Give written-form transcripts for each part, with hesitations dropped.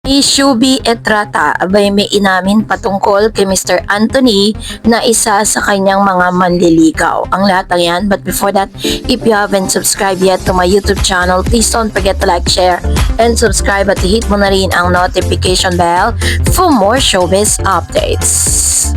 Ni Shubi Etrata, abay may inamin patungkol kay Mr. Anthony na isa sa kanyang mga manliligaw. Ang lahat ng yan, but before that, if you haven't subscribed yet to my YouTube channel, please don't forget to like, share, and subscribe at hit mo na rin ang notification bell for more showbiz updates.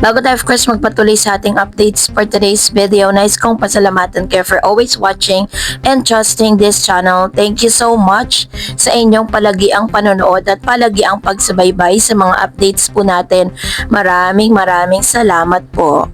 Bago tayo of course magpatuloy sa ating updates for today's video, nais kong pasalamatan kayo for always watching and trusting this channel. Thank you so much sa inyong palagiang panonood at palagiang pagsubaybay sa mga updates po natin. Maraming salamat po.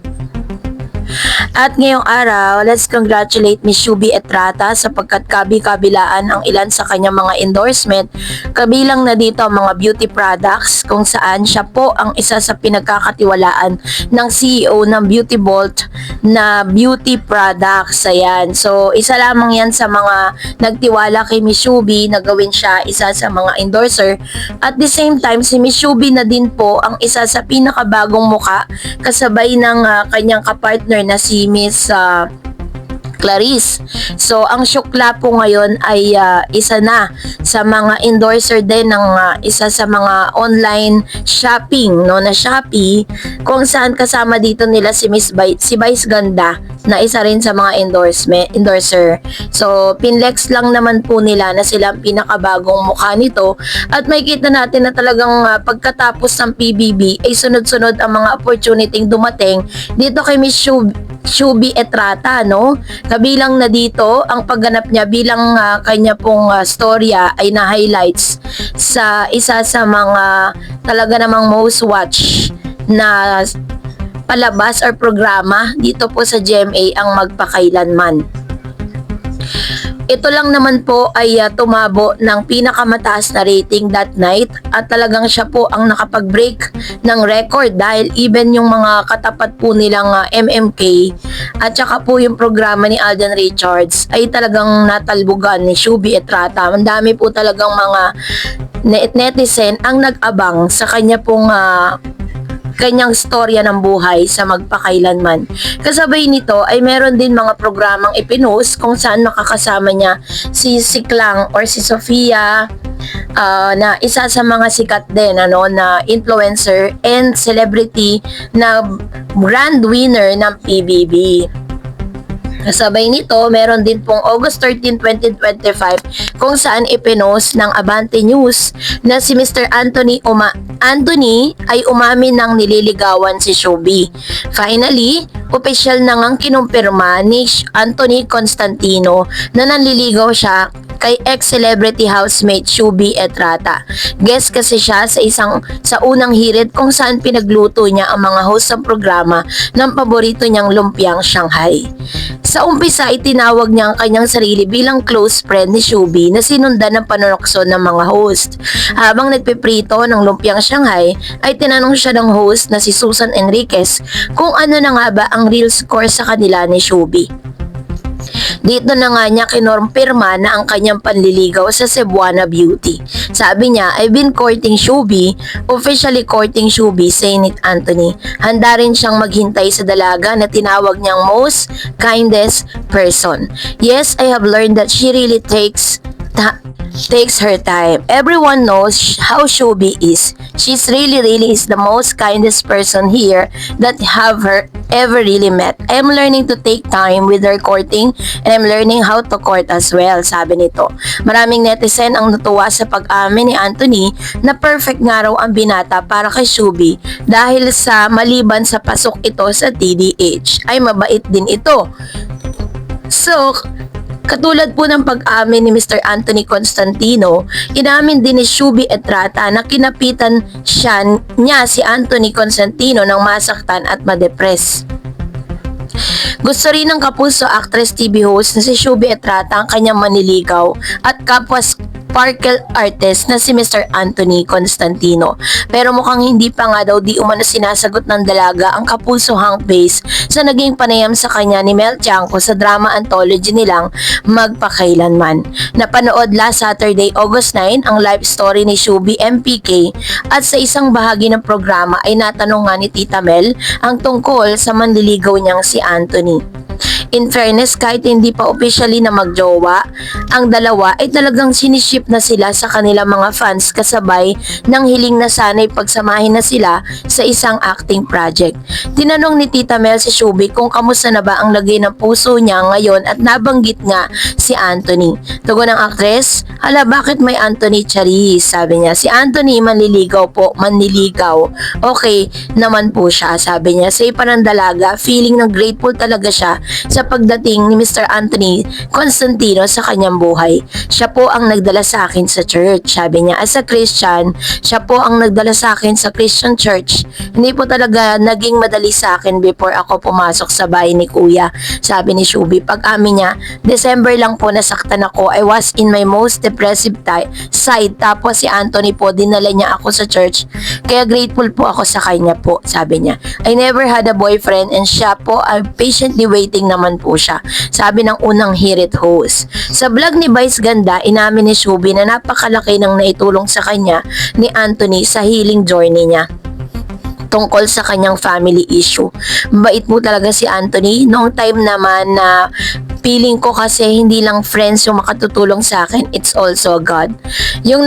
At ngayong araw, let's congratulate Miss Shubi Etrata sapagkat kabi-kabilaan ang ilan sa kanyang mga endorsement. Kabilang na dito ang mga beauty products kung saan siya po ang isa sa pinagkakatiwalaan ng CEO ng Beauty Vault na beauty products. Ayan. So, isa lamang yan sa mga nagtiwala kay Miss Shubi na gawin siya isa sa mga endorser. At the same time, si Miss Shubi na din po ang isa sa pinakabagong muka kasabay ng kanyang kapartner na si Miss Clarice. So, ang Shukla po ngayon ay isa na sa mga endorser din ng isa sa mga online shopping, no, na Shopee, kung saan kasama dito nila si si Vice Ganda na isa rin sa mga endorser. So, pinlex lang naman po nila na sila ang pinakabagong mukha nito at makikita natin na talagang pagkatapos ng PBB ay sunod-sunod ang mga opportunity dumating dito kay Miss Shubi Etrata, no? Kabilang na dito ang pagganap niya bilang kanya pong storya ay na-highlights sa isa sa mga talaga namang most watch na palabas or programa dito po sa GMA ang Magpakailanman. Ito lang naman po ay tumabo ng pinakamataas na rating that night at talagang siya po ang nakapag-break ng record dahil even yung mga katapat po nilang MMK at saka po yung programa ni Alden Richards ay talagang natalbugan ni Shubi Etrata. Ang dami po talagang mga netizen ang nag-abang sa kanya pong kanyang storya ng buhay sa Magpakailanman. Kasabay nito ay meron din mga programang ipinost kung saan nakakasama niya si Klang or si Sofia na isa sa mga sikat din na influencer and celebrity na grand winner ng PBB. Kasabay nito, meron din pong August 13, 2025 kung saan ipinost ng Abante News na si Mr. Anthony ay umamin ng nililigawan si Shubi. Finally, opisyal na ngang kinumpirma ni Anthony Constantino na nanliligaw siya kay ex-celebrity housemate Shubi Etrata. Guest kasi siya sa unang hirit kung saan pinagluto niya ang mga host ng programa ng paborito niyang lumpiang Shanghai. Sa umpisa, itinawag niya ang kanyang sarili bilang close friend ni Shubi na sinundan ng panunokso ng mga host. Habang nagpiprito ng lumpiang Shanghai, ay tinanong siya ng host na si Susan Enriquez kung ano na nga ba ang real score sa kanila ni Shubi. Dito na nga niya kinormpirma na ang kanyang panliligaw sa Cebuana Beauty. Sabi niya, I've been courting Shubi, officially courting Shubi, Saint Anthony. Handa rin siyang maghintay sa dalaga na tinawag niyang most kindest person. Yes, I have learned that she really takes her time. Everyone knows how Shubi is. She's really is the most kindest person here that have her ever really met. I'm learning to take time with her courting and I'm learning how to court as well, sabi nito. Maraming netizen ang natuwa sa pag-amin ni Anthony na perfect nga raw ang binata para kay Shubi dahil sa maliban sa pasok ito sa TDH ay mabait din ito. So, katulad po ng pag-amin ni Mr. Anthony Constantino, inamin din ni Shubi Etrata na kinapitan niya si Anthony Constantino ng masaktan at madepress. Gusto rin ng kapuso actress TV host na si Shubi Etrata ang kanyang manliligaw at kapwa sparkle artist na si Mr. Anthony Constantino. Pero mukhang hindi pa nga daw di umano sinasagot ng dalaga ang kapuso Hank Base sa naging panayam sa kanya ni Mel Tiangco sa drama anthology nilang Magpakailanman. Napanood last Saturday, August 9 ang live story ni Shubi MPK at sa isang bahagi ng programa ay natanong nga ni Tita Mel ang tungkol sa manliligaw niyang si Anthony. In fairness, kahit hindi pa officially na magjowa, ang dalawa ay talagang siniship na sila sa kanilang mga fans kasabay ng hiling na sana'y pagsamahin na sila sa isang acting project. Tinanong ni Tita Mel si Shubi kung kamusta na ba ang lagay ng puso niya ngayon at nabanggit nga si Anthony. Tugon ng aktres, hala bakit may Anthony Charis? Sabi niya, si Anthony manliligaw po, manliligaw. Okay naman po siya, sabi niya. Sa panandalaga, feeling na grateful talaga siya sa pagdating ni Mr. Anthony Constantino sa kanyang buhay. Siya po ang nagdala sa akin sa church. Sabi niya, as a Christian, siya po ang nagdala sa akin sa Christian church. Hindi po talaga naging madali sa akin before ako pumasok sa bahay ni Kuya. Sabi ni Shubi, pag-amin niya, December lang po nasaktan ako. I was in my most depressive side. Tapos si Anthony po, dinala niya ako sa church. Kaya grateful po ako sa kanya po, sabi niya. I never had a boyfriend and siya po ay patiently waiting naman po siya. Sabi ng unang Hirit host. Sa vlog ni Vice Ganda, inamin ni Shubi na napakalaki ng naitulong sa kanya ni Anthony sa healing journey niya tungkol sa kanyang family issue. Mabait mo talaga si Anthony. Noong time naman na feeling ko kasi hindi lang friends yung makatutulong sa akin, it's also God. Yung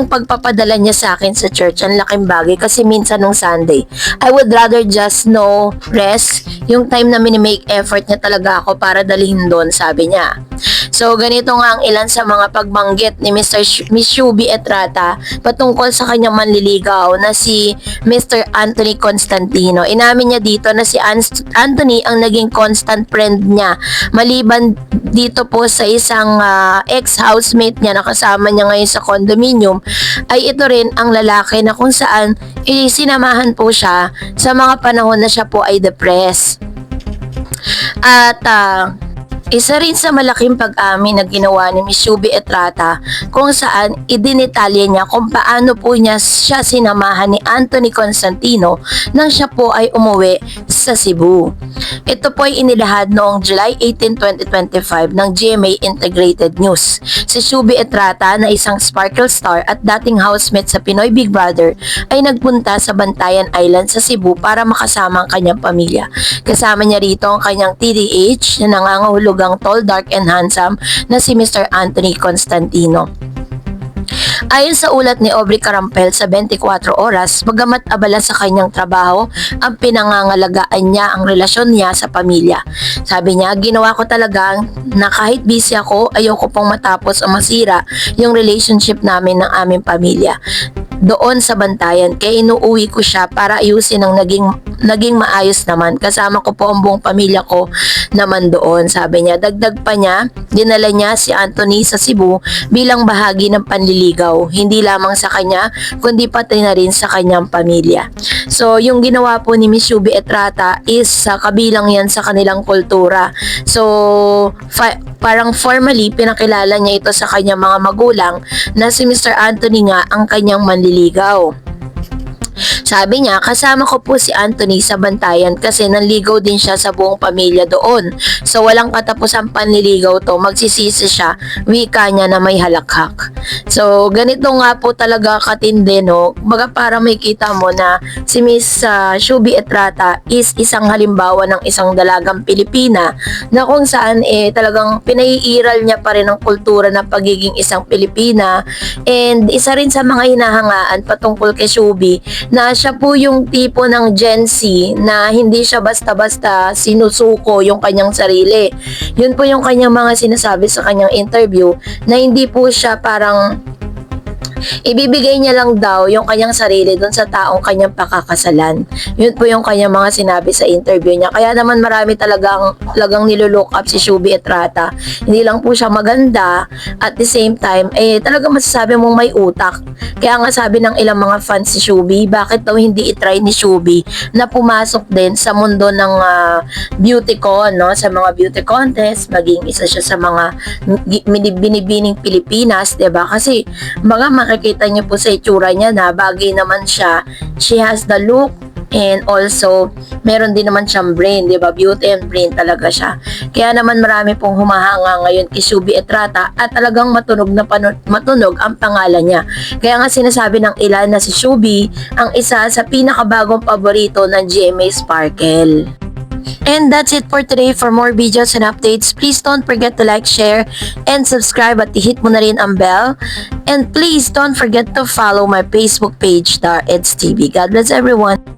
pagpapadala niya sa akin sa church, ang laking bagay kasi minsan nung Sunday, I would rather just rest. Yung time na minimake effort niya talaga ako para dalhin doon, sabi niya. So, ganito nga ang ilan sa mga pagbanggit ni Miss Shubi Etrata patungkol sa kanyang manliligaw na si Mr. Anthony Constantino. Inamin niya dito na si Anthony ang naging constant friend niya. Maliban dito po sa isang ex-housemate niya na kasama niya ngayon sa condominium, ay ito rin ang lalaki na kung saan sinamahan po siya sa mga panahon na siya po ay depressed. At isa rin sa malaking pag-amin na ginawa ni Miss Shubi Etrata kung saan idinitalya niya kung paano po niya siya sinamahan ni Anthony Constantino nang siya po ay umuwi sa Cebu. Ito po ay inilahad noong July 18, 2025 ng GMA Integrated News. Si Shubi Etrata na isang sparkle star at dating housemate sa Pinoy Big Brother ay nagpunta sa Bantayan Island sa Cebu para makasama ang kanyang pamilya. Kasama niya rito ang kanyang TDH na nangangahulugang tall, dark and handsome na si Mr. Anthony Constantino. Ayon sa ulat ni Aubrey Carampel sa 24 Oras, bagamat abala sa kanyang trabaho, ang pinangangalagaan niya ang relasyon niya sa pamilya. Sabi niya, ginawa ko talaga na kahit busy ako, ayoko pong matapos o masira yung relationship namin ng aming pamilya doon sa Bantayan, kaya inuuwi ko siya para ayusin ang naging maayos naman. Kasama ko po ang buong pamilya ko naman doon, sabi niya. Dagdag pa niya, dinala niya si Anthony sa Cebu bilang bahagi ng panliligaw, hindi lamang sa kanya, kundi pati na rin sa kanyang pamilya. So, yung ginawa po ni Miss Shubi Etrata is kabilang yan sa kanilang kultura. So, parang formally, pinakilala niya ito sa kanyang mga magulang na si Mr. Anthony nga ang kanyang manliligaw. Sabi niya, kasama ko po si Anthony sa Bantayan kasi nanligaw din siya sa buong pamilya doon. So walang katapusang panliligaw to, magsisisi siya, wika niya na may halakhak. So ganito nga po talaga katindi, no? Baga para may kita mo na si Miss Shubi Etrata is isang halimbawa ng isang dalagang Pilipina na kung saan talagang pinaiiral niya pa rin ang kultura ng pagiging isang Pilipina, and isa rin sa mga hinahangaan patungkol kay Shubi na siya po yung tipo ng Gen Z na hindi siya basta-basta sinusuko yung kanyang sarili. Yun po yung kanyang mga sinasabi sa kanyang interview na hindi po siya parang ibibigay niya lang daw yung kanyang sarili dun sa taong kanyang pakakasalan. Yun po yung kanyang mga sinabi sa interview niya. Kaya naman marami talagang nilulook up si Shubi Etrata. Hindi lang po siya maganda, at the same time, talagang masasabi mong may utak. Kaya nga sabi ng ilang mga fans si Shubi, bakit daw hindi itry ni Shubi na pumasok din sa mundo ng beauty con, no? Sa mga beauty contest, maging isa siya sa mga binibining Pilipinas, diba? Kasi makikita niyo po sa itsura niya na bagay naman siya. She has the look, and also meron din naman siyang brain, di ba? Beauty and brain talaga siya. Kaya naman marami pong humahanga ngayon kay Shubi Etrata at talagang matunog ang pangalan niya. Kaya nga sinasabi ng ilan na si Shubi ang isa sa pinakabagong paborito ng GMA Sparkle. And that's it for today. For more videos and updates, please don't forget to like, share, and subscribe at i-hit mo na rin ang bell. And please don't forget to follow my Facebook page, Dar Eds TV. God bless everyone.